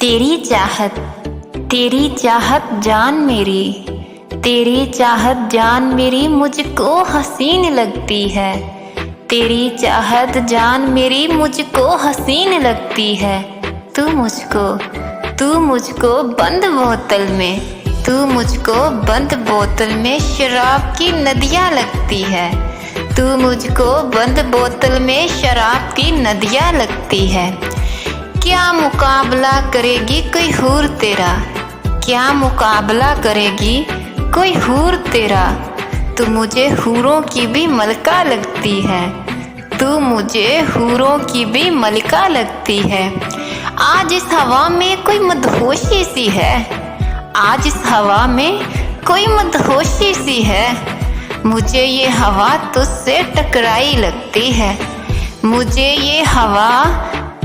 तेरी चाहत जान मेरी, तेरी चाहत जान मेरी मुझको हसीन लगती है। तेरी चाहत जान मेरी मुझको हसीन लगती है। तू मुझको बंद बोतल में, तू मुझको बंद बोतल में शराब की नदियाँ लगती है। तू मुझको बंद बोतल में शराब की नदियाँ लगती है। क्या मुकाबला करेगी कोई हूर तेरा, क्या मुकाबला करेगी कोई हूर तेरा। तू मुझे हूरों की भी मलका लगती है, तू मुझे हूरों की भी मलका लगती है। आज इस हवा में कोई मदहोशी सी है, आज इस हवा में कोई मदहोशी सी है। मुझे ये हवा तुझसे टकराई लगती है, मुझे ये हवा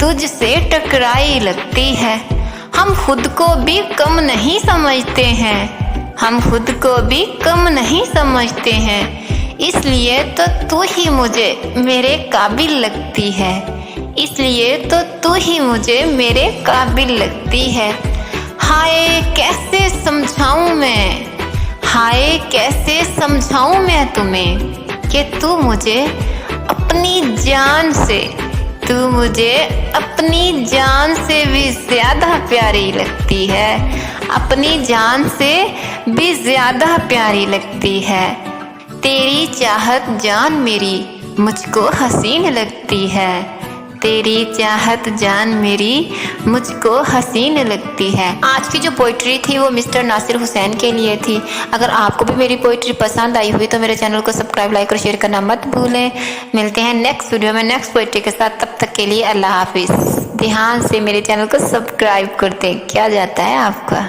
तुझसे टकराई लगती है। हम खुद को भी कम नहीं समझते हैं, हम खुद को भी कम नहीं समझते हैं। इसलिए तो तू ही मुझे मेरे काबिल लगती है, इसलिए तो तू ही मुझे मेरे काबिल लगती है। हाय कैसे समझाऊं मैं, हाय कैसे समझाऊं मैं तुम्हें कि तू मुझे अपनी जान से, तू मुझे अपनी जान से भी ज़्यादा प्यारी लगती है, अपनी जान से भी ज़्यादा प्यारी लगती है। तेरी चाहत जान मेरी मुझको हसीन लगती है, तेरी चाहत जान मेरी मुझको हसीन लगती है। आज की जो पोइट्री थी वो मिस्टर नासिर हुसैन के लिए थी। अगर आपको भी मेरी पोइट्री पसंद आई हुई तो मेरे चैनल को सब्सक्राइब, लाइक और शेयर करना मत भूलें। मिलते हैं नेक्स्ट वीडियो में नेक्स्ट पोइट्री के साथ। तब तक के लिए अल्लाह हाफिज़। ध्यान से मेरे चैनल को सब्सक्राइब कर दें। क्या जाता है आपका।